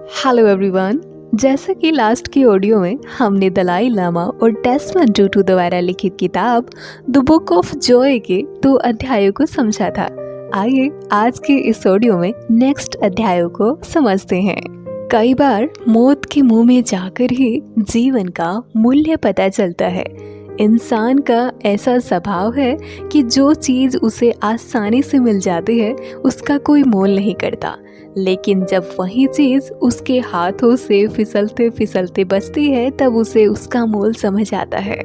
Hello everyone. जैसा कि last की ऑडियो में हमने दलाई लामा और डेसमंड टूटू द्वारा लिखित किताब द बुक ऑफ जॉय के 2 अध्यायों को समझा था। आइए आज के इस ऑडियो में नेक्स्ट अध्यायों को समझते हैं। कई बार मौत के मुंह में जाकर ही जीवन का मूल्य पता चलता है। इंसान का ऐसा स्वभाव है कि जो चीज़ उसे आसानी से मिल जाती है उसका कोई मोल नहीं करता, लेकिन जब वही चीज़ उसके हाथों से फिसलते फिसलते बचती है तब उसे उसका मोल समझ आता है।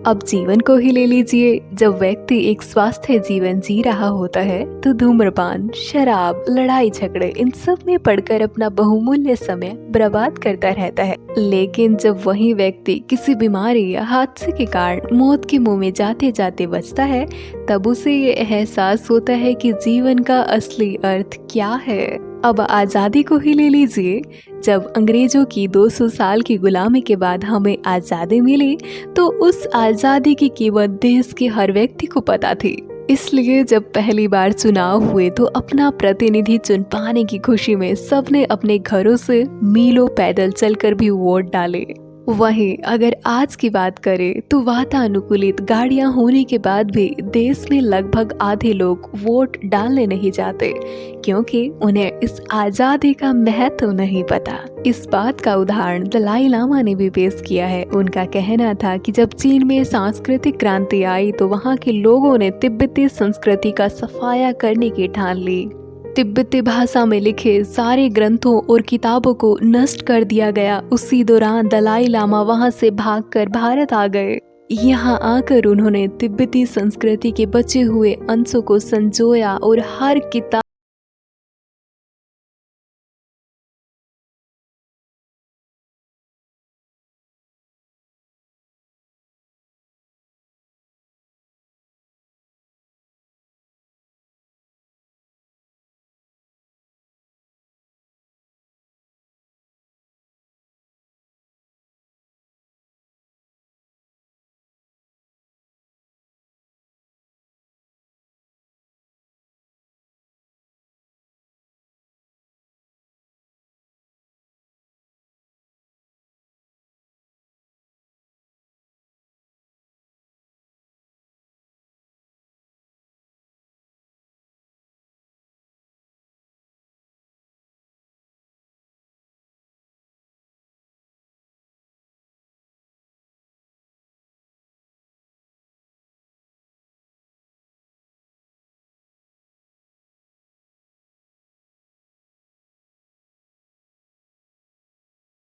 अब जीवन को ही ले लीजिए। जब व्यक्ति एक स्वस्थ जीवन जी रहा होता है तो धूम्रपान, शराब, लड़ाई झगड़े इन सब में पड़कर अपना बहुमूल्य समय बर्बाद करता रहता है। लेकिन जब वही व्यक्ति किसी बीमारी या हादसे के कारण मौत के मुंह में जाते जाते बचता है तब उसे ये एहसास होता है कि जीवन का असली अर्थ क्या है। अब आज़ादी को ही ले लीजिए। जब अंग्रेजों की 200 साल की गुलामी के बाद हमें आज़ादी मिली तो उस आज़ादी की कीमत देश के हर व्यक्ति को पता थी। इसलिए जब पहली बार चुनाव हुए तो अपना प्रतिनिधि चुन पाने की खुशी में सबने अपने घरों से मीलों पैदल चलकर भी वोट डाले। वहीं अगर आज की बात करें तो वातानुकूलित गाड़ियां होने के बाद भी देश में लगभग आधे लोग वोट डालने नहीं जाते, क्योंकि उन्हें इस आज़ादी का महत्व नहीं पता। इस बात का उदाहरण दलाई लामा ने भी पेश किया है। उनका कहना था कि जब चीन में सांस्कृतिक क्रांति आई तो वहाँ के लोगों ने तिब्बती संस्कृति का सफाया करने की ठान ली। तिब्बती भाषा में लिखे सारे ग्रंथों और किताबों को नष्ट कर दिया गया। उसी दौरान दलाई लामा वहां से भागकर भारत आ गए। यहाँ आकर उन्होंने तिब्बती संस्कृति के बचे हुए अंशों को संजोया और हर किताब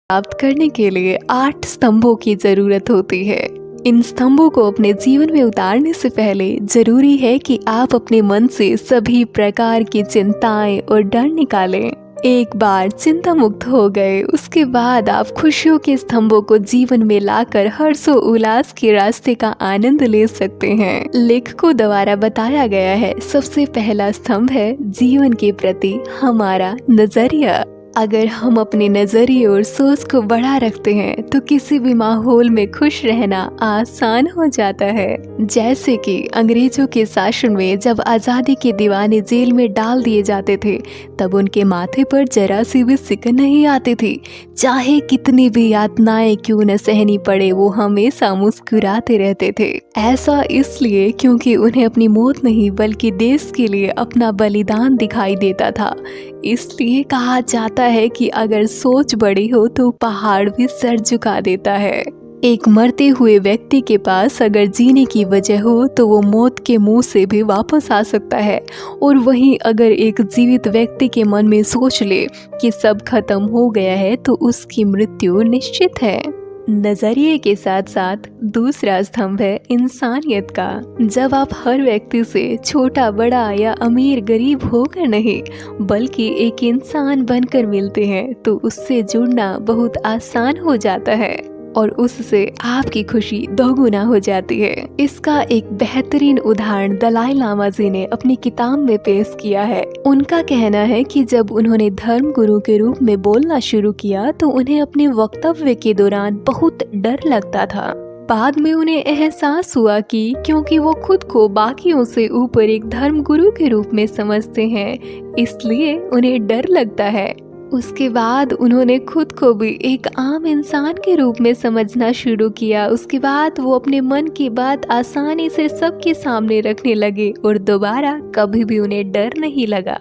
प्राप्त करने के लिए 8 स्तंभों की जरूरत होती है। इन स्तंभों को अपने जीवन में उतारने से पहले जरूरी है कि आप अपने मन से सभी प्रकार की चिंताएं और डर निकालें। एक बार चिंता मुक्त हो गए उसके बाद आप खुशियों के स्तंभों को जीवन में लाकर हर्षो उल्लास के रास्ते का आनंद ले सकते हैं। लेखकों द्वारा बताया गया है, सबसे पहला स्तंभ है जीवन के प्रति हमारा नजरिया। अगर हम अपने नजरिए और सोच को बड़ा रखते हैं तो किसी भी माहौल में खुश रहना आसान हो जाता है। जैसे कि अंग्रेजों के शासन में जब आज़ादी के दीवाने जेल में डाल दिए जाते थे तब उनके माथे पर जरा सी भी सिकन नहीं आती थी। चाहे कितनी भी यातनाएं क्यों न सहनी पड़े वो हमेशा मुस्कुराते रहते थे। ऐसा इसलिए क्योंकि उन्हें अपनी मौत नहीं बल्कि देश के लिए अपना बलिदान दिखाई देता था। इसलिए कहा जाता है कि अगर सोच बड़ी हो तो पहाड़ भी सर झुका देता है। एक मरते हुए व्यक्ति के पास अगर जीने की वजह हो तो वो मौत के मुंह से भी वापस आ सकता है, और वहीं अगर एक जीवित व्यक्ति के मन में सोच ले कि सब खत्म हो गया है तो उसकी मृत्यु निश्चित है। नजरिए के साथ साथ दूसरा स्तंभ है इंसानियत का। जब आप हर व्यक्ति से छोटा बड़ा या अमीर गरीब होकर नहीं बल्कि एक इंसान बनकर मिलते हैं तो उससे जुड़ना बहुत आसान हो जाता है और उससे आपकी खुशी दोगुना हो जाती है। इसका एक बेहतरीन उदाहरण दलाई लामा जी ने अपनी किताब में पेश किया है। उनका कहना है कि जब उन्होंने धर्म गुरु के रूप में बोलना शुरू किया तो उन्हें अपने वक्तव्य के दौरान बहुत डर लगता था। बाद में उन्हें एहसास हुआ कि क्योंकि वो खुद को बाकियों से ऊपर एक धर्म गुरु के रूप में समझते हैं इसलिए उन्हें डर लगता है। उसके बाद उन्होंने खुद को भी एक आम इंसान के रूप में समझना शुरू किया। उसके बाद वो अपने मन की बात आसानी से सबके सामने रखने लगे और दोबारा कभी भी उन्हें डर नहीं लगा।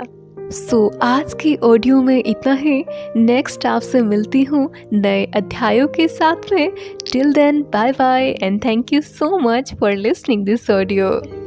आज की ऑडियो में इतना ही। नेक्स्ट आपसे मिलती हूँ नए अध्यायों के साथ में। Till then bye bye and thank you so much for listening this audio.